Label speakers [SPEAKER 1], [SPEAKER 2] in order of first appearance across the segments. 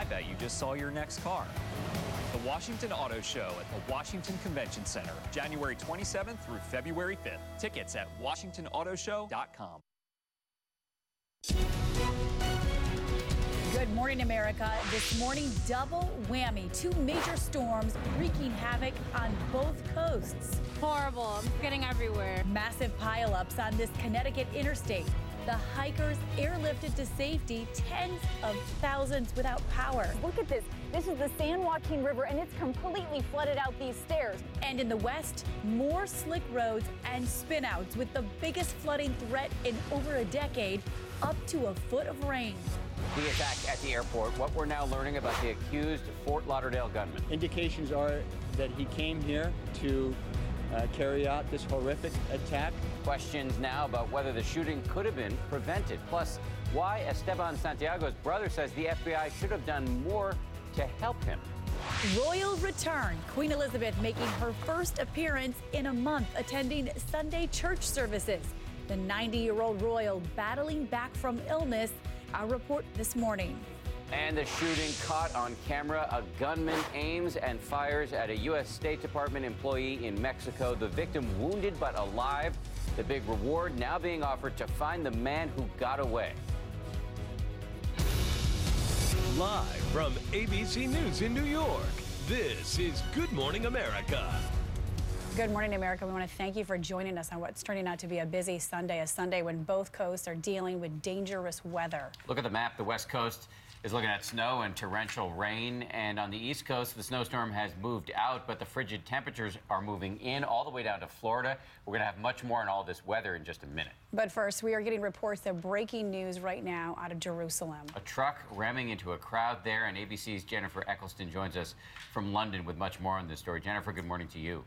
[SPEAKER 1] I bet you just saw your next car. The Washington Auto Show at the Washington Convention Center, January 27th through February 5th. Tickets at WashingtonAutoShow.com.
[SPEAKER 2] Good morning, America. This morning, double whammy. Two major storms wreaking havoc on both coasts.
[SPEAKER 3] Horrible. I'm getting everywhere.
[SPEAKER 2] Massive pileups on this Connecticut interstate. The hikers airlifted to safety, tens of thousands without power.
[SPEAKER 4] Look at this. This is the San Joaquin River, and it's completely flooded out these stairs.
[SPEAKER 2] And in the west, more slick roads and spinouts with the biggest flooding threat in over a decade, up to a foot of rain.
[SPEAKER 5] The attack at the airport, what we're now learning about the accused Fort Lauderdale gunman.
[SPEAKER 6] Indications are that he came here to carry out this horrific attack.
[SPEAKER 5] Questions now about whether the shooting could have been prevented. Plus, why Esteban Santiago's brother says the FBI should have done more to help him.
[SPEAKER 2] Royal return. Queen Elizabeth making her first appearance in a month, attending Sunday church services. The 90-year-old royal battling back from illness. Our report this morning.
[SPEAKER 5] And the shooting caught on camera. A gunman aims and fires at a U.S. State Department employee in Mexico. The victim wounded but alive. The big reward now being offered to find the man who got away.
[SPEAKER 7] Live from ABC News in New York, this is Good Morning America.
[SPEAKER 2] Good morning, America. We want to thank you for joining us on what's turning out to be a busy Sunday, a Sunday when both coasts are dealing with dangerous weather.
[SPEAKER 5] Look at the map. The West Coast is looking at snow and torrential rain. And on the East Coast, the snowstorm has moved out, but the frigid temperatures are moving in all the way down to Florida. We're going to have much more on all this weather in just a minute.
[SPEAKER 2] But first, we are getting reports of breaking news right now out of Jerusalem.
[SPEAKER 5] A truck ramming into a crowd there, and ABC's Jennifer Eccleston joins us from London with much more on this story. Jennifer, good morning to you.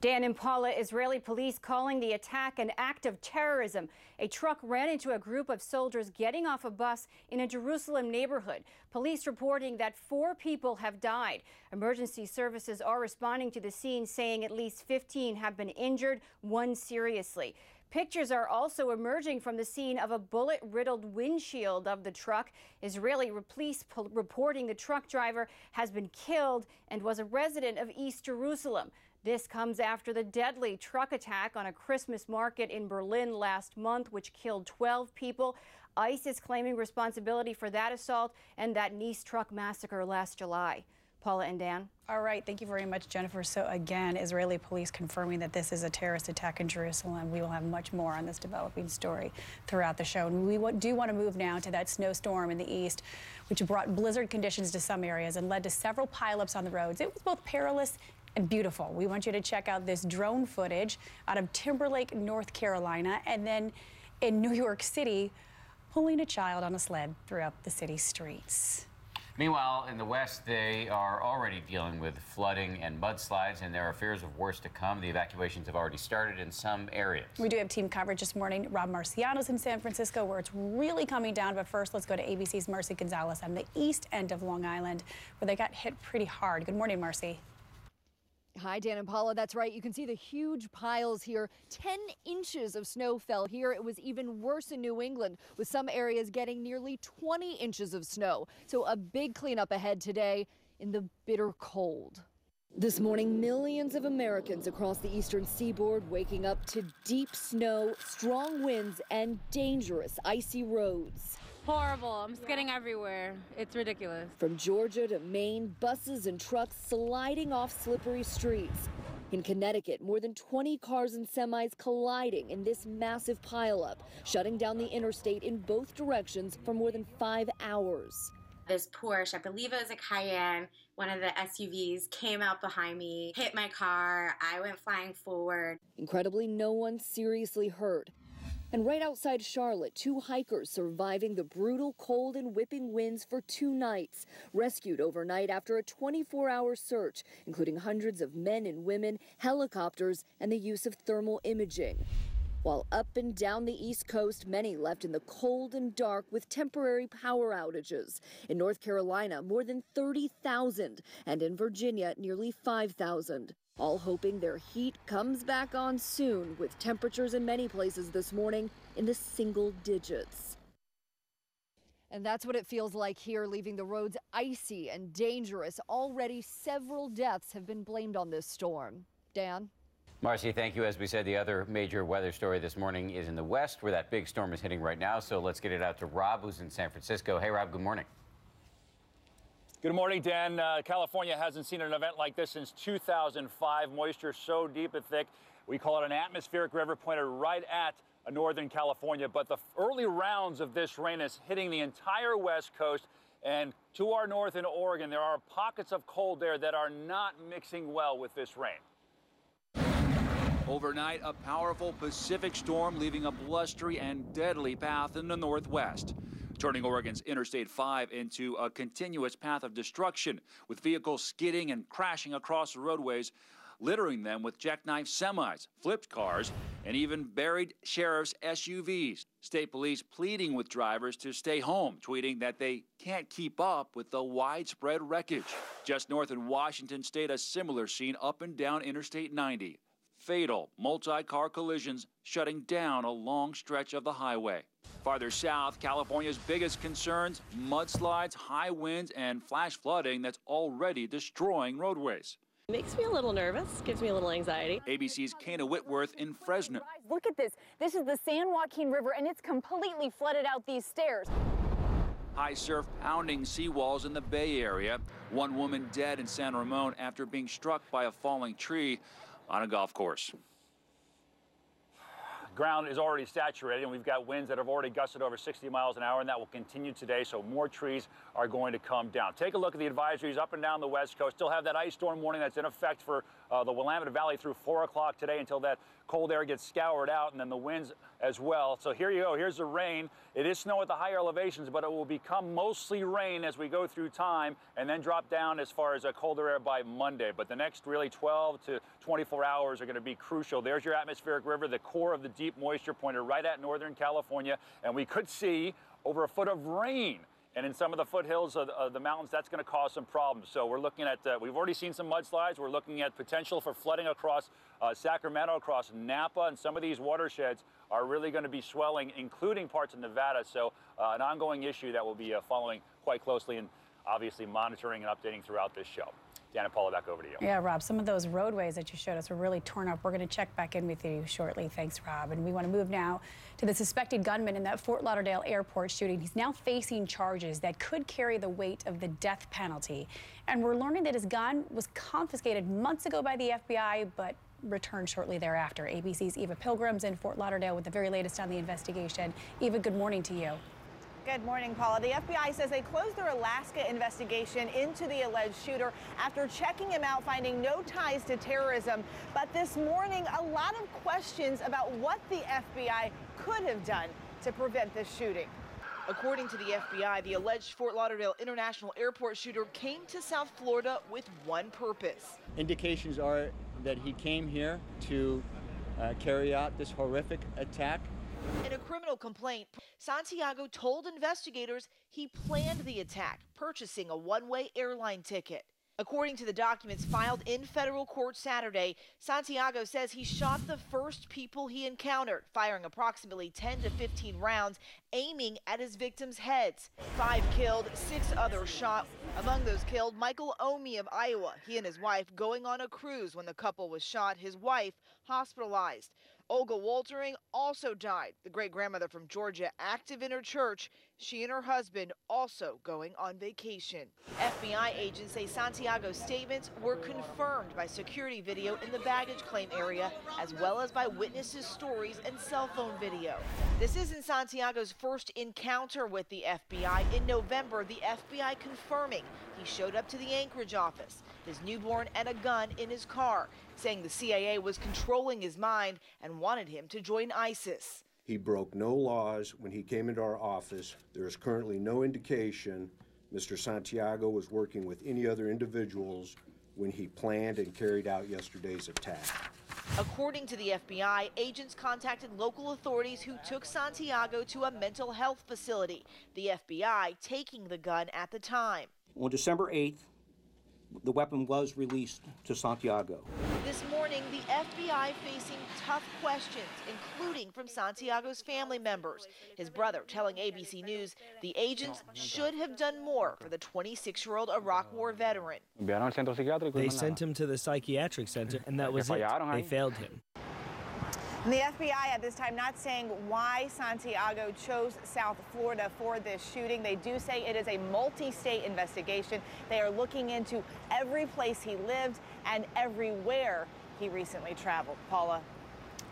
[SPEAKER 8] Dan and Paula, Israeli police calling the attack an act of terrorism. A truck ran into a group of soldiers getting off a bus in a Jerusalem neighborhood. Police reporting that 4 people have died. Emergency services are responding to the scene, saying at least 15 have been injured, 1 seriously. Pictures are also emerging from the scene of a bullet-riddled windshield of the truck. Israeli police reporting the truck driver has been killed and was a resident of East Jerusalem. This comes after the deadly truck attack on a Christmas market in Berlin last month, which killed 12 people. ICE is claiming responsibility for that assault and that Nice truck massacre last July. Paula and Dan.
[SPEAKER 2] All right. Thank you very much, Jennifer. So again, Israeli police confirming that this is a terrorist attack in Jerusalem. We will have much more on this developing story throughout the show. And we do want to move now to that snowstorm in the east, which brought blizzard conditions to some areas and led to several pileups on the roads. It was both perilous and beautiful. We want you to check out this drone footage out of Timberlake, North Carolina, and then in New York City, pulling a child on a sled throughout the city streets.
[SPEAKER 5] Meanwhile, in the West, they are already dealing with flooding and mudslides, and there are fears of worse to come. The evacuations have already started in some areas.
[SPEAKER 2] We do have team coverage this morning. Rob Marciano's in San Francisco, where it's really coming down. But first, let's go to ABC's Marcy Gonzalez on the east end of Long Island, where they got hit pretty hard. Good morning, Marcy.
[SPEAKER 9] Hi, Dan and Paula. That's right. You can see the huge piles here. 10 inches of snow fell here. It was even worse in New England, with some areas getting nearly 20 inches of snow. So a big cleanup ahead today in the bitter cold. This morning, millions of Americans across the eastern seaboard waking up to deep snow, strong winds, and dangerous icy roads.
[SPEAKER 3] Horrible. I'm getting everywhere. It's ridiculous.
[SPEAKER 9] From Georgia to Maine, buses and trucks sliding off slippery streets. In Connecticut, more than 20 cars and semis colliding in this massive pileup, shutting down the interstate in both directions for more than 5 hours.
[SPEAKER 10] This Porsche, I believe it was a Cayenne, one of the SUVs, came out behind me, hit my car. I went flying forward.
[SPEAKER 9] Incredibly, no one seriously hurt. And right outside Charlotte, 2 hikers surviving the brutal cold and whipping winds for 2 nights, rescued overnight after a 24-hour search, including hundreds of men and women, helicopters, and the use of thermal imaging. While up and down the East Coast, many left in the cold and dark with temporary power outages. In North Carolina, more than 30,000, and in Virginia, nearly 5,000. All hoping their heat comes back on soon, with temperatures in many places this morning in the single digits. And that's what it feels like here, leaving the roads icy and dangerous. Already several deaths have been blamed on this storm. Dan?
[SPEAKER 5] Marcy, thank you. As we said, the other major weather story this morning is in the west, where that big storm is hitting right now. So let's get it out to Rob, who's in San Francisco. Hey, Rob, good morning.
[SPEAKER 11] Good morning, Dan. California hasn't seen an event like this since 2005. Moisture so deep and thick, we call it an atmospheric river pointed right at Northern California. But the early rounds of this rain is hitting the entire West Coast. And to our north in Oregon, there are pockets of cold air that are not mixing well with this rain.
[SPEAKER 12] Overnight, a powerful Pacific storm leaving a blustery and deadly path in the northwest, turning Oregon's Interstate 5 into a continuous path of destruction, with vehicles skidding and crashing across the roadways, littering them with jackknife semis, flipped cars, and even buried sheriff's SUVs. State police pleading with drivers to stay home, tweeting that they can't keep up with the widespread wreckage. Just north in Washington state, a similar scene up and down Interstate 90. Fatal multi-car collisions shutting down a long stretch of the highway. Farther south, California's biggest concerns, mudslides, high winds, and flash flooding that's already destroying roadways.
[SPEAKER 13] Makes me a little nervous, gives me a little anxiety.
[SPEAKER 12] ABC's Kana Whitworth in Fresno.
[SPEAKER 4] Look at this. This is the San Joaquin River, and it's completely flooded out these stairs.
[SPEAKER 12] High surf pounding seawalls in the Bay Area. One woman dead in San Ramon after being struck by a falling tree on a golf course.
[SPEAKER 11] Ground is already saturated, and we've got winds that have already gusted over 60 miles an hour, and that will continue today, so more trees are going to come down. Take a look at the advisories up and down the West Coast. Still have that ice storm warning that's in effect for the Willamette Valley through 4 o'clock today until that cold air gets scoured out, and then the winds as well. So here you go. Here's the rain. It is snow at the higher elevations, but it will become mostly rain as we go through time and then drop down as far as a colder air by Monday. But the next really 12 to 24 hours are going to be crucial. There's your atmospheric river, the core of the deep moisture pointed right at Northern California, and we could see over a foot of rain. And in some of the foothills of the mountains, that's going to cause some problems. So we're looking at, we've already seen some mudslides. We're looking at potential for flooding across Sacramento, across Napa, and some of these watersheds are really going to be swelling, including parts of Nevada. So an ongoing issue that we'll be following quite closely and obviously monitoring and updating throughout this show. Deanna, Paula, back over to you.
[SPEAKER 2] Yeah, Rob, some of those roadways that you showed us were really torn up. We're going to check back in with you shortly. Thanks, Rob. And we want to move now to the suspected gunman in that Fort Lauderdale airport shooting. He's now facing charges that could carry the weight of the death penalty. And we're learning that his gun was confiscated months ago by the FBI, but returned shortly thereafter. ABC's Eva Pilgrim's in Fort Lauderdale with the very latest on the investigation. Eva, good morning to you.
[SPEAKER 14] Good morning, Paula. The FBI says they closed their Alaska investigation into the alleged shooter after checking him out, finding no ties to terrorism. But this morning, a lot of questions about what the FBI could have done to prevent this shooting. According to the FBI, the alleged Fort Lauderdale International Airport shooter came to South Florida with one purpose.
[SPEAKER 6] Indications are that he came here to carry out this horrific attack.
[SPEAKER 14] In a criminal complaint, Santiago told investigators he planned the attack, purchasing a one-way airline ticket. According to the documents filed in federal court Saturday, Santiago says he shot the first people he encountered, firing approximately 10 to 15 rounds, aiming at his victims' heads. 5 killed, 6 others shot. Among those killed, Michael Omi of Iowa. He and his wife going on a cruise when the couple was shot, his wife hospitalized. Olga Waltering also died, the great-grandmother from Georgia, active in her church. She and her husband also going on vacation. FBI agents say Santiago's statements were confirmed by security video in the baggage claim area, as well as by witnesses' stories and cell phone video. This isn't Santiago's first encounter with the FBI. In November, the FBI confirming he showed up to the Anchorage office, his newborn and a gun in his car, saying the CIA was controlling his mind and wanted him to join ISIS.
[SPEAKER 15] He broke no laws when he came into our office. There is currently no indication Mr. Santiago was working with any other individuals when he planned and carried out yesterday's attack.
[SPEAKER 14] According to the FBI, agents contacted local authorities who took Santiago to a mental health facility, the FBI taking the gun at the time.
[SPEAKER 16] On December 8th, the weapon was released to Santiago.
[SPEAKER 14] This morning, the FBI facing tough questions, including from Santiago's family members. His brother telling ABC News the agents should have done more for the 26-year-old Iraq War veteran.
[SPEAKER 17] They sent him to the psychiatric center, and that was it. They failed him.
[SPEAKER 18] And the FBI at this time not saying why Santiago chose South Florida for this shooting. They do say it is a multi-state investigation. They are looking into every place he lived and everywhere he recently traveled. Paula.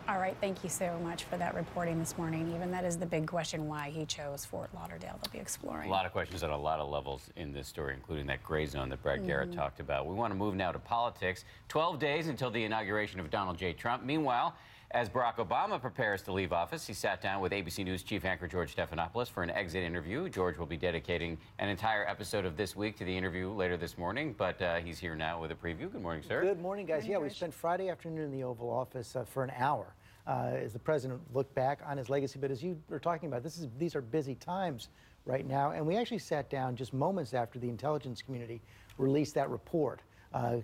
[SPEAKER 2] All right, thank you so much for that reporting this morning. Even that is the big question, why he chose Fort Lauderdale. They'll be exploring.
[SPEAKER 5] A lot of questions at a lot of levels in this story, including that gray zone that Brad Garrett talked about. We want to move now to politics. 12 days until the inauguration of Donald J. Trump. Meanwhile, as Barack Obama prepares to leave office, he sat down with ABC News chief anchor George Stephanopoulos for an exit interview. George will be dedicating an entire episode of This Week to the interview later this morning, but he's here now with a preview. Good morning, sir.
[SPEAKER 19] Good morning, guys. Yeah, we spent Friday afternoon in the Oval Office for an hour as the president looked back on his legacy. But as you were talking about, these are busy times right now, and we actually sat down just moments after the intelligence community released that report,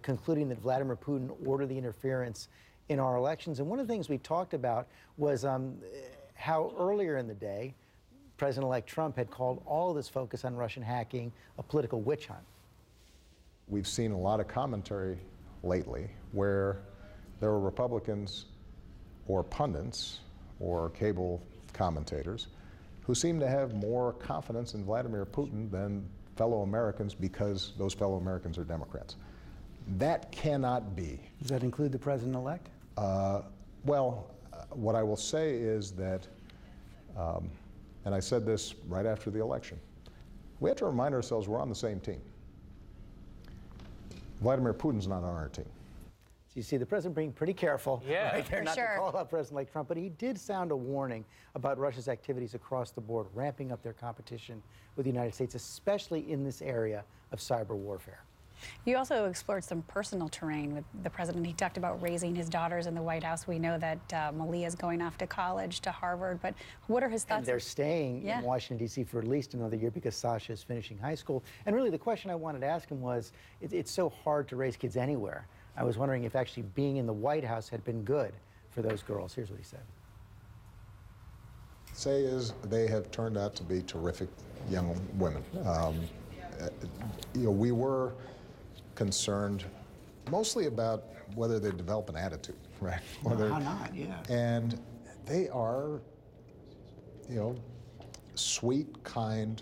[SPEAKER 19] concluding that Vladimir Putin ordered the interference in our elections. And one of the things we talked about was how earlier in the day, President-elect Trump had called all of this focus on Russian hacking a political witch hunt.
[SPEAKER 20] We've seen a lot of commentary lately where there were Republicans or pundits or cable commentators who seem to have more confidence in Vladimir Putin than fellow Americans because those fellow Americans are Democrats. That cannot be.
[SPEAKER 19] Does that include the president-elect?
[SPEAKER 20] What I will say is that, and I said this right after the election, we have to remind ourselves we're on the same team. Vladimir Putin's not on our team.
[SPEAKER 19] So you see the president being pretty careful right there not to call out President-elect Trump, but he did sound a warning about Russia's activities across the board, ramping up their competition with the United States, especially in this area of cyber warfare.
[SPEAKER 2] You also explored some personal terrain with the president. He talked about raising his daughters in the White House. We know that Malia is going off to college, to Harvard, but what are his thoughts?
[SPEAKER 19] And they're staying in Washington, D.C. for at least another year because Sasha is finishing high school. And really the question I wanted to ask him was, it's so hard to raise kids anywhere. I was wondering if actually being in the White House had been good for those girls. Here's what he said.
[SPEAKER 20] Say is they have turned out to be terrific young women. We were concerned mostly about whether they develop an attitude, right?
[SPEAKER 19] How not, yeah.
[SPEAKER 20] And they are, sweet, kind,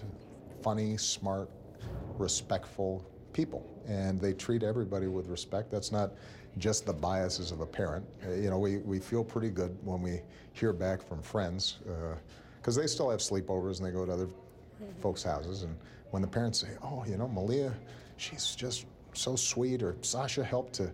[SPEAKER 20] funny, smart, respectful people. And they treat everybody with respect. That's not just the biases of a parent. We feel pretty good when we hear back from friends, because they still have sleepovers and they go to other folks' houses. And when the parents say, oh, Malia, she's just so sweet, or Sasha helped to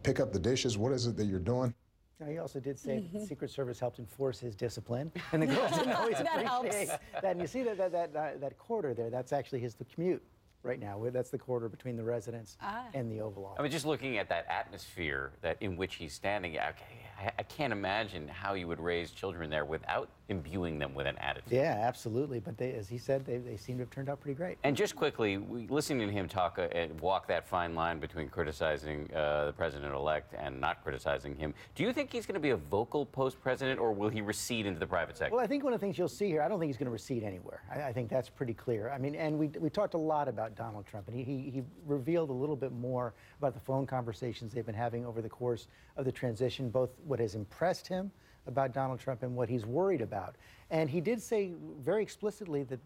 [SPEAKER 20] pick up the dishes, what is it that you're doing?
[SPEAKER 19] Now, he also did say that the Secret Service helped enforce his discipline, and the girls didn't always appreciate that. And you see that corridor there, that's actually the commute right now. That's the corridor between the residence and the Oval Office.
[SPEAKER 5] I mean, just looking at that atmosphere in which he's standing, I can't imagine how you would raise children there without imbuing them with an attitude.
[SPEAKER 19] Yeah, absolutely. But as he said, they seem to have turned out pretty great.
[SPEAKER 5] And just quickly, listening to him talk and walk that fine line between criticizing the president-elect and not criticizing him, do you think he's going to be a vocal post-president, or will he recede into the private sector?
[SPEAKER 19] Well, I think one of the things you'll see here, I don't think he's going to recede anywhere. I think that's pretty clear. I mean, and we talked a lot about Donald Trump, and he revealed a little bit more about the phone conversations they've been having over the course of the transition, both what has impressed him about Donald Trump and what he's worried about. And he did say very explicitly that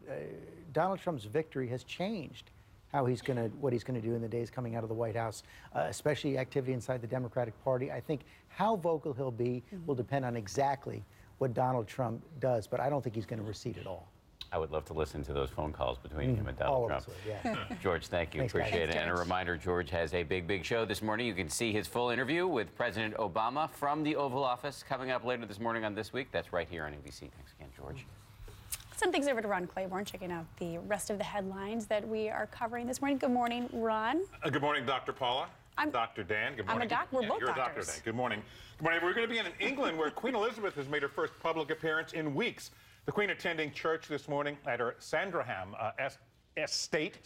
[SPEAKER 19] Donald Trump's victory has changed what he's going to do in the days coming out of the White House, especially activity inside the Democratic Party. I think how vocal he'll be will depend on exactly what Donald Trump does, but I don't think he's going to recede at all.
[SPEAKER 5] I would love to listen to those phone calls between him and Donald Trump. George, thank you.
[SPEAKER 19] Thanks,
[SPEAKER 5] appreciate
[SPEAKER 19] guys.
[SPEAKER 5] it. And a reminder, George has a big show this morning. You can see his full interview with President Obama from the Oval Office coming up later this morning on This Week. That's right here on ABC. Thanks again, George.
[SPEAKER 2] Send things over to Ron Claiborne, checking out the rest of the headlines that we are covering this morning. Good morning, Ron.
[SPEAKER 21] Good morning, Dr. Paula. I'm Dr. Dan. Good morning.
[SPEAKER 2] I'm a doc. We're both
[SPEAKER 21] you're
[SPEAKER 2] doctors.
[SPEAKER 21] A doctor, Dan. Good morning. Good morning. We're going to be in England, where Queen Elizabeth has made her first public appearance in weeks. The Queen attending church this morning at her Sandringham Estate,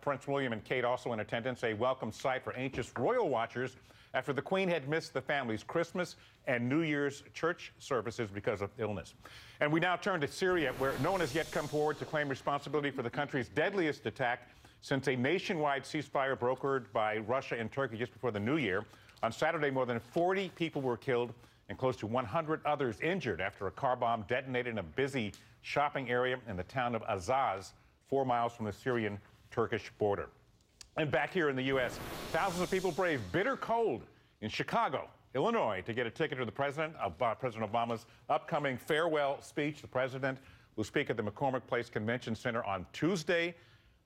[SPEAKER 21] Prince William and Kate also in attendance, a welcome sight for anxious royal watchers after the Queen had missed the family's Christmas and New Year's church services because of illness. And we now turn to Syria, where no one has yet come forward to claim responsibility for the country's deadliest attack since a nationwide ceasefire brokered by Russia and Turkey just before the new year. On Saturday, more than 40 people were killed and close to 100 others injured after a car bomb detonated in a busy shopping area in the town of Azaz, 4 miles from the Syrian-Turkish border. And back here in the U.S., thousands of people braved bitter cold in Chicago, Illinois, to get a ticket to the President Obama's upcoming farewell speech. The president will speak at the McCormick Place Convention Center on Tuesday.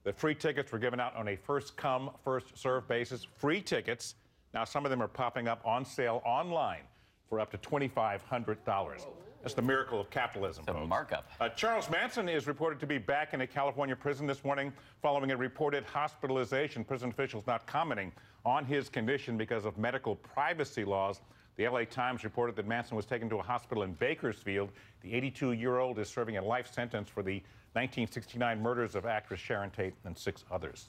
[SPEAKER 21] The free tickets were given out on a first-come, first-served basis. Free tickets. Now, some of them are popping up on sale online for up to $2,500. That's the miracle of capitalism,
[SPEAKER 5] folks. Markup.
[SPEAKER 21] Charles Manson is reported to be back in a California prison this morning following a reported hospitalization. Prison officials not commenting on his condition because of medical privacy laws. The LA Times reported that Manson was taken to a hospital in Bakersfield. The 82-year-old is serving a life sentence for the 1969 murders of actress Sharon Tate and 6 others.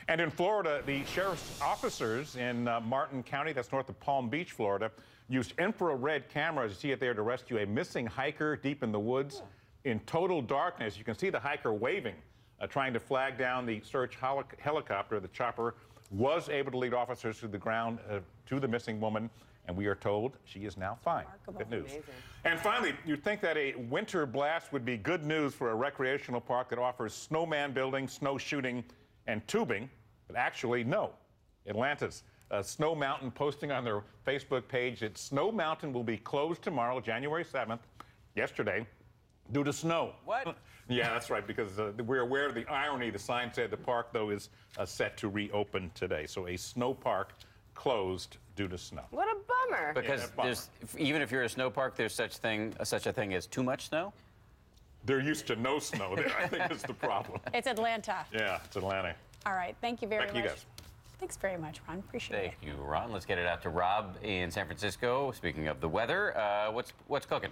[SPEAKER 21] And in Florida, the sheriff's officers in Martin County, that's north of Palm Beach, Florida, used infrared cameras, you see it there, to rescue a missing hiker deep in the woods. In total darkness, you can see the hiker waving, trying to flag down the search helicopter. The chopper was able to lead officers to the ground to the missing woman, and we are told she is now fine. Good news. Amazing. And finally, you'd think that a winter blast would be good news for a recreational park that offers snowman building, snow shooting, and tubing, but actually, no. Atlanta's Snow Mountain posting on their Facebook page that Snow Mountain will be closed tomorrow, January 7th, yesterday, due to snow.
[SPEAKER 5] What?
[SPEAKER 21] Yeah, that's right, because we're aware of the irony. The sign said the park, though, is set to reopen today. So a snow park closed due to snow.
[SPEAKER 13] What a bummer.
[SPEAKER 5] Because even if you're a snow park, there's such a thing as too much snow?
[SPEAKER 21] They're used to no snow there, I think is the problem.
[SPEAKER 2] It's Atlanta.
[SPEAKER 21] Yeah, it's Atlanta.
[SPEAKER 2] All right, thank you very much.
[SPEAKER 21] Thank you guys.
[SPEAKER 2] Thanks very much, Ron. Appreciate it.
[SPEAKER 5] Thank you, Ron. Let's get it out to Rob in San Francisco. Speaking of the weather, what's cooking?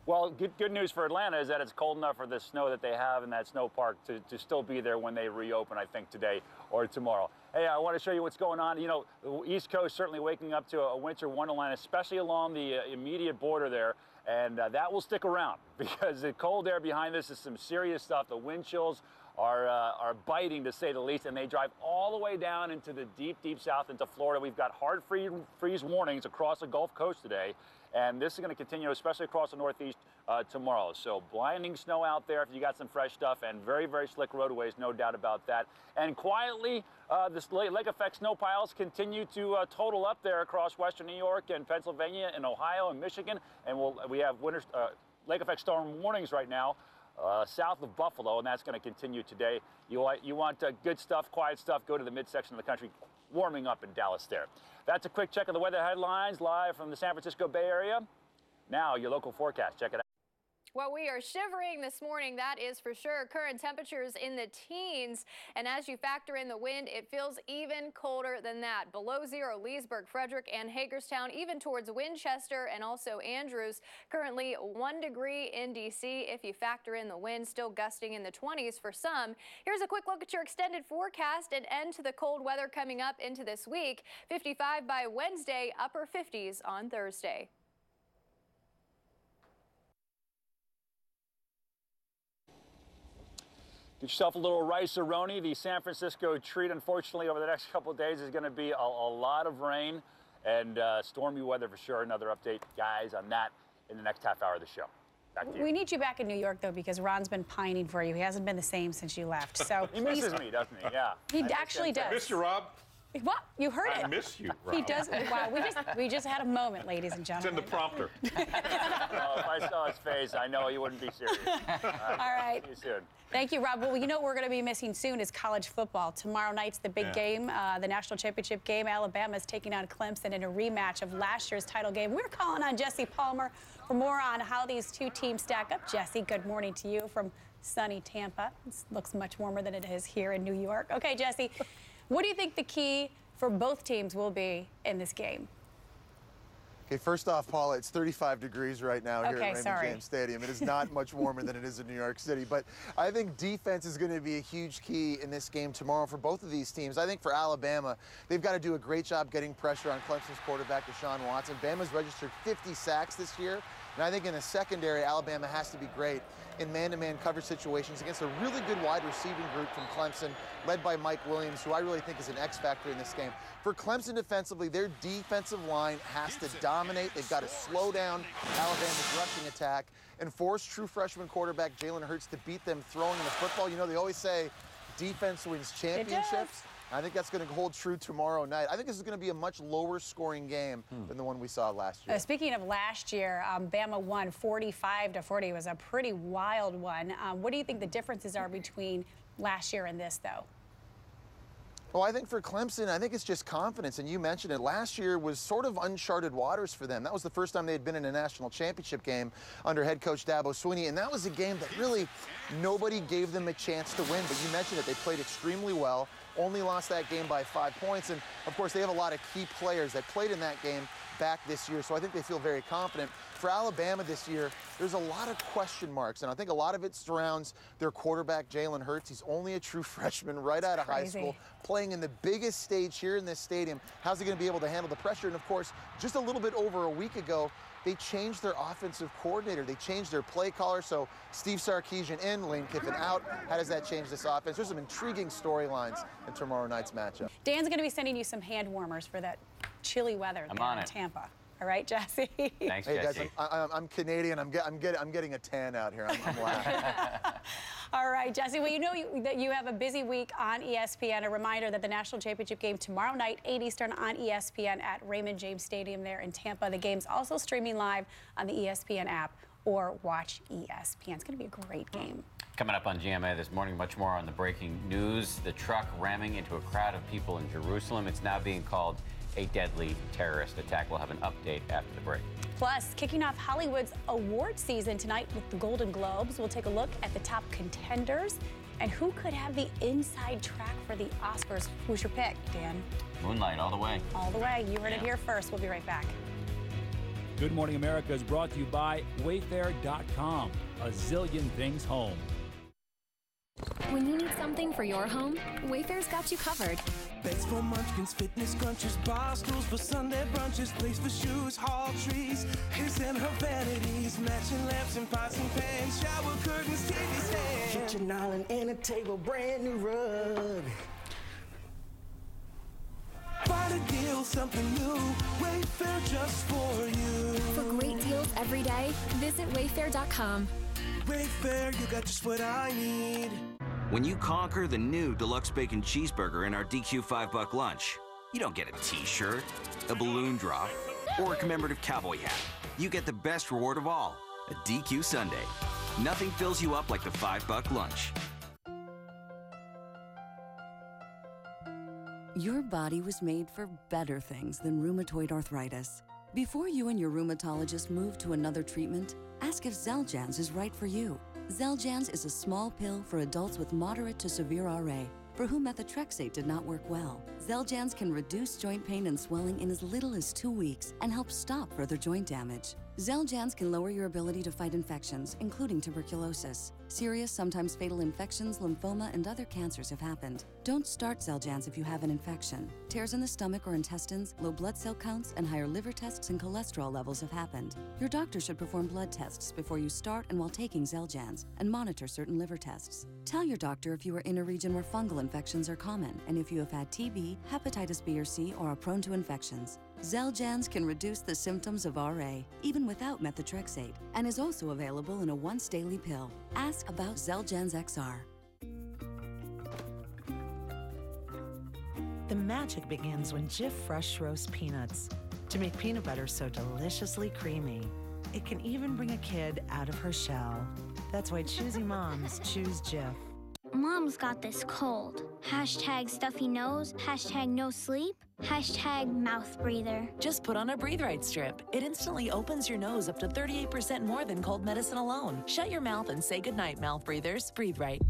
[SPEAKER 11] Well, good news for Atlanta is that it's cold enough for the snow that they have in that snow park to still be there when they reopen, I think, today or tomorrow. Hey, I want to show you what's going on. You know, the East Coast certainly waking up to a winter wonderland, especially along the immediate border there. And that will stick around because the cold air behind this is some serious stuff. The wind chills are biting, to say the least, and they drive all the way down into the deep south into Florida. We've got hard freeze warnings across the Gulf Coast today, and this is going to continue, especially across the Northeast tomorrow. So blinding snow out there if you got some fresh stuff, and very slick roadways, no doubt about that. And quietly, this lake effect snow piles continue to total up there across western New York and Pennsylvania and Ohio and Michigan, and we have winter lake effect storm warnings right now south of Buffalo, and that's going to continue today. You want good stuff, quiet stuff, go to the midsection of the country, warming up in Dallas there. That's a quick check of the weather headlines live from the San Francisco Bay Area. Now your local forecast, check it out.
[SPEAKER 1] Well, we are shivering this morning, that is for sure. Current temperatures in the teens, and as you factor in the wind, it feels even colder than that. Below zero, Leesburg, Frederick, and Hagerstown, even towards Winchester and also Andrews. Currently 1 degree in D.C. If you factor in the wind, still gusting in the 20s for some. Here's a quick look at your extended forecast and end to the cold weather coming up into this week. 55 by Wednesday, upper 50s on Thursday.
[SPEAKER 11] Get yourself a little rice-a-roni. The San Francisco treat, unfortunately, over the next couple of days is going to be a lot of rain and stormy weather for sure. Another update, guys, on that in the next half hour of the show. Back to you.
[SPEAKER 2] We need you back in New York, though, because Ron's been pining for you. He hasn't been the same since you left. So
[SPEAKER 11] he misses me, doesn't he? Yeah.
[SPEAKER 2] He actually does.
[SPEAKER 21] I miss you, Rob.
[SPEAKER 2] What? You heard it.
[SPEAKER 21] I miss you, Rob.
[SPEAKER 2] He does. Wow, we just had a moment, ladies and gentlemen.
[SPEAKER 21] It's in the prompter.
[SPEAKER 11] Well, if I saw his face, I know he wouldn't be serious.
[SPEAKER 2] All right.
[SPEAKER 11] See you soon.
[SPEAKER 2] Thank you, Rob. Well, you know what we're going to be missing soon is college football. Tomorrow night's the big game, the national championship game. Alabama's taking on Clemson in a rematch of last year's title game. We're calling on Jesse Palmer for more on how these two teams stack up. Jesse, good morning to you from sunny Tampa. It looks much warmer than it is here in New York. Okay, Jesse, what do you think the key for both teams will be in this game?
[SPEAKER 7] Okay, first off, Paula, it's 35 degrees right now here at Raymond James Stadium. It is not much warmer than it is in New York City, but I think defense is going to be a huge key in this game tomorrow for both of these teams. I think for Alabama, they've got to do a great job getting pressure on Clemson's quarterback, Deshaun Watson. Bama's registered 50 sacks this year, and I think in the secondary, Alabama has to be great in man-to-man coverage situations against a really good wide receiving group from Clemson, led by Mike Williams, who I really think is an X-factor in this game. For Clemson defensively, their defensive line has to dominate. They've got to slow down Alabama's rushing attack and force true freshman quarterback Jalen Hurts to beat them throwing the football. You know, they always say defense wins championships. I think that's going to hold true tomorrow night. I think this is going to be a much lower scoring game than the one we saw last year.
[SPEAKER 2] Speaking of last year, Bama won 45-40. It was a pretty wild one. What do you think the differences are between last year and this, though?
[SPEAKER 7] Well, I think for Clemson, I think it's just confidence, and you mentioned it. Last year was sort of uncharted waters for them. That was the first time they had been in a national championship game under head coach Dabo Swinney, and that was a game that really nobody gave them a chance to win. But you mentioned it, they played extremely well, only lost that game by 5 points, and of course they have a lot of key players that played in that game back this year, so I think they feel very confident. For Alabama this year, there's a lot of question marks, and I think a lot of it surrounds their quarterback, Jalen Hurts. He's only a true freshman right out of high school, playing in the biggest stage here in this stadium. How's he going to be able to handle the pressure? And of course, just a little bit over a week ago, they changed their offensive coordinator. They changed their play caller, so Steve Sarkisian in, Lane Kiffin out. How does that change this offense? There's some intriguing storylines in tomorrow night's matchup.
[SPEAKER 2] Dan's going to be sending you some hand warmers for that chilly weather there in Tampa. All right, Jesse?
[SPEAKER 7] Thanks, Jesse. Guys, I'm Canadian. I'm getting a tan out here. I'm laughing.
[SPEAKER 2] All right, Jesse. Well, you know that you have a busy week on ESPN. A reminder that the national championship game tomorrow night, 8 Eastern on ESPN at Raymond James Stadium there in Tampa. The game's also streaming live on the ESPN app or watch ESPN. It's going to be a great game.
[SPEAKER 5] Coming up on GMA this morning, much more on the breaking news. The truck ramming into a crowd of people in Jerusalem. It's now being called a deadly terrorist attack. We'll have an update after the break.
[SPEAKER 2] Plus, kicking off Hollywood's award season tonight with the Golden Globes. We'll take a look at the top contenders and who could have the inside track for the Oscars. Who's your pick, Dan?
[SPEAKER 5] Moonlight all the way.
[SPEAKER 2] All the way. You heard it here first. We'll be right back.
[SPEAKER 12] Good Morning America is brought to you by Wayfair.com. A zillion things home.
[SPEAKER 22] When you need something for your home, Wayfair's got you covered.
[SPEAKER 23] Beds for munchkins, fitness crunches, bar stools for Sunday brunches, place for shoes, hall trees, his and her vanities, matching lamps and pots and pans, shower curtains, TV stands, kitchen island and a table, brand new rug. Find a deal, something new, Wayfair just for you.
[SPEAKER 22] For great deals every day, visit Wayfair.com.
[SPEAKER 23] Wayfair, you got just what I need.
[SPEAKER 24] When you conquer the new Deluxe Bacon Cheeseburger in our DQ $5 lunch, you don't get a t-shirt, a balloon drop, or a commemorative cowboy hat. You get the best reward of all, a DQ Sundae. Nothing fills you up like the $5 lunch.
[SPEAKER 25] Your body was made for better things than rheumatoid arthritis. Before you and your rheumatologist move to another treatment, ask if Xeljanz is right for you. Xeljanz is a small pill for adults with moderate to severe RA, for whom methotrexate did not work well. Xeljanz can reduce joint pain and swelling in as little as 2 weeks and help stop further joint damage. Xeljanz can lower your ability to fight infections, including tuberculosis. Serious, sometimes fatal infections, lymphoma, and other cancers have happened. Don't start Xeljanz if you have an infection. Tears in the stomach or intestines, low blood cell counts, and higher liver tests and cholesterol levels have happened. Your doctor should perform blood tests before you start and while taking Xeljanz, and monitor certain liver tests. Tell your doctor if you are in a region where fungal infections are common, and if you have had TB, hepatitis B or C, or are prone to infections. Xeljanz can reduce the symptoms of RA, even without methotrexate, and is also available in a once-daily pill. Ask about Xeljanz XR.
[SPEAKER 26] The magic begins when Jif Fresh roasts peanuts to make peanut butter so deliciously creamy. It can even bring a kid out of her shell. That's why choosy moms choose Jif.
[SPEAKER 27] Mom's got this cold. Hashtag stuffy nose, hashtag no sleep, hashtag mouth breather.
[SPEAKER 28] Just put on a Breathe Right strip. It instantly opens your nose up to 38% more than cold medicine alone. Shut your mouth and say goodnight, mouth breathers. Breathe Right.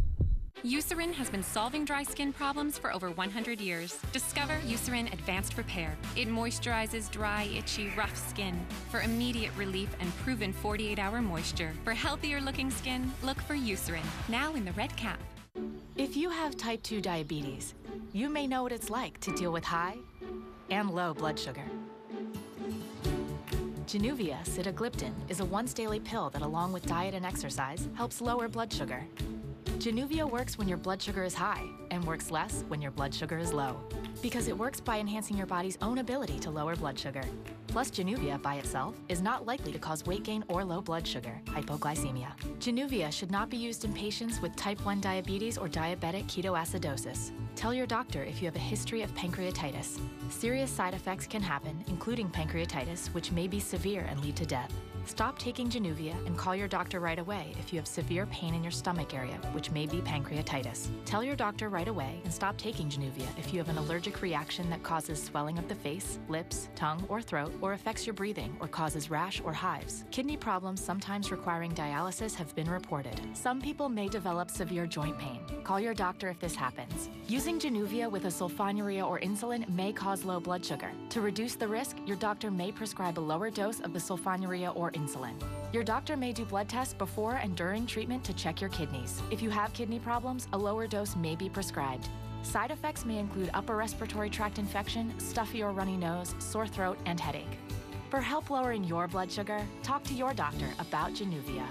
[SPEAKER 3] Eucerin has been solving dry skin problems for over 100 years. Discover Eucerin Advanced Repair. It moisturizes dry, itchy, rough skin for immediate relief and proven 48-hour moisture. For healthier-looking skin, look for Eucerin, now in the red cap.
[SPEAKER 28] If you have type 2 diabetes, you may know what it's like to deal with high and low blood sugar. Januvia sitagliptin is a once-daily pill that, along with diet and exercise, helps lower blood sugar. Januvia works when your blood sugar is high and works less when your blood sugar is low, because it works by enhancing your body's own ability to lower blood sugar. Plus, Januvia by itself is not likely to cause weight gain or low blood sugar, hypoglycemia. Januvia should not be used in patients with type 1 diabetes or diabetic ketoacidosis. Tell your doctor if you have a history of pancreatitis. Serious side effects can happen, including pancreatitis, which may be severe and lead to death. Stop taking Januvia and call your doctor right away if you have severe pain in your stomach area, which may be pancreatitis. Tell your doctor right away and stop taking Januvia if you have an allergic reaction that causes swelling of the face, lips, tongue, or throat, or affects your breathing or causes rash or hives. Kidney problems sometimes requiring dialysis have been reported. Some people may develop severe joint pain. Call your doctor if this happens. Using Januvia with a sulfonylurea or insulin may cause low blood sugar. To reduce the risk, your doctor may prescribe a lower dose of the sulfonylurea or insulin. Your doctor may do blood tests before and during treatment to check your kidneys. If you have kidney problems, a lower dose may be prescribed. Side effects may include upper respiratory tract infection, stuffy or runny nose, sore throat, and headache. For help lowering your blood sugar, talk to your doctor about Januvia.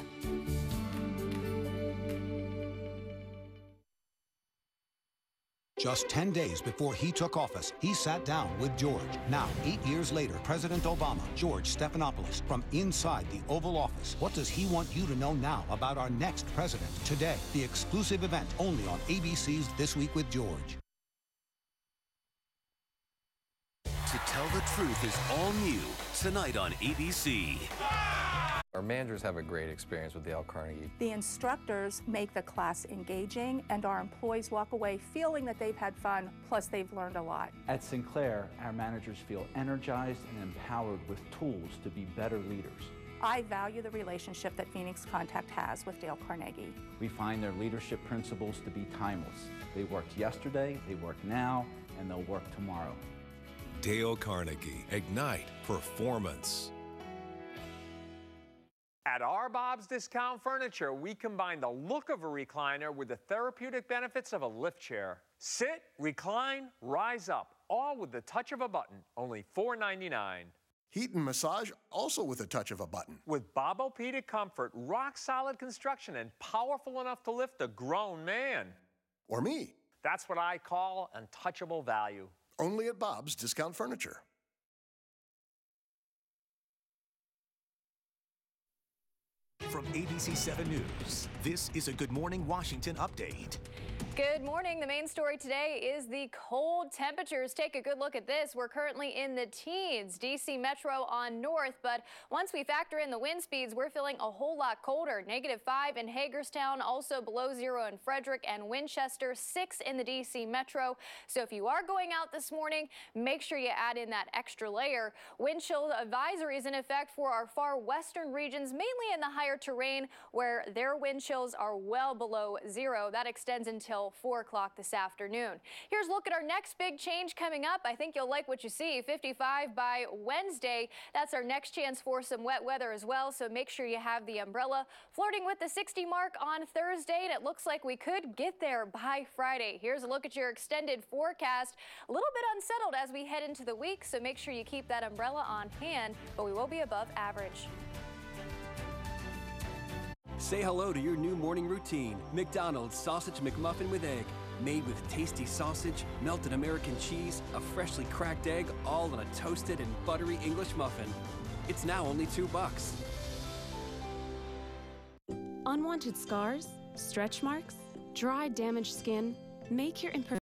[SPEAKER 4] Just 10 days before he took office, he sat down with George. Now, 8 years later, President Obama, George Stephanopoulos, from inside the Oval Office. What does he want you to know now about our next president? Today, the exclusive event only on ABC's This Week with George.
[SPEAKER 6] To Tell the Truth is all new tonight on ABC.
[SPEAKER 8] Our managers have a great experience with Dale Carnegie.
[SPEAKER 9] The instructors make the class engaging, and our employees walk away feeling that they've had fun, plus they've learned a lot.
[SPEAKER 10] At Sinclair, our managers feel energized and empowered with tools to be better leaders.
[SPEAKER 9] I value the relationship that Phoenix Contact has with Dale Carnegie.
[SPEAKER 10] We find their leadership principles to be timeless. They worked yesterday, they work now, and they'll work tomorrow.
[SPEAKER 6] Dale Carnegie, Ignite Performance.
[SPEAKER 15] At our Bob's Discount Furniture, we combine the look of a recliner with the therapeutic benefits of a lift chair. Sit, recline, rise up, all with the touch of a button, only $4.99.
[SPEAKER 16] Heat and massage, also with a touch of a button.
[SPEAKER 15] With Bobopedic comfort, rock-solid construction, and powerful enough to lift a grown man.
[SPEAKER 16] Or me.
[SPEAKER 15] That's what I call untouchable value.
[SPEAKER 16] Only at Bob's Discount Furniture.
[SPEAKER 6] From ABC 7 News, this is a Good Morning Washington update.
[SPEAKER 1] Good morning. The main story today is the cold temperatures. Take a good look at this. We're currently in the teens. DC Metro on north, but once we factor in the wind speeds, we're feeling a whole lot colder. -5 in Hagerstown, also below 0 in Frederick and Winchester, 6 in the DC Metro. So if you are going out this morning, make sure you add in that extra layer. Wind chill advisory is in effect for our far western regions, mainly in the higher terrain where their wind chills are well below 0. That extends until 4 o'clock this afternoon. Here's a look at our next big change coming up. I think you'll like what you see. 55 by Wednesday. That's our next chance for some wet weather as well, so make sure you have the umbrella. Flirting with the 60 mark on Thursday, and it looks like we could get there by Friday. Here's a look at your extended forecast. A little bit unsettled as we head into the week, so make sure you keep that umbrella on hand, but we will be above average.
[SPEAKER 29] Say hello to your new morning routine. McDonald's Sausage McMuffin with egg. Made with tasty sausage, melted American cheese, a freshly cracked egg, all on a toasted and buttery English muffin. It's now only $2.
[SPEAKER 30] Unwanted scars, stretch marks, dry, damaged skin. Make your imperfect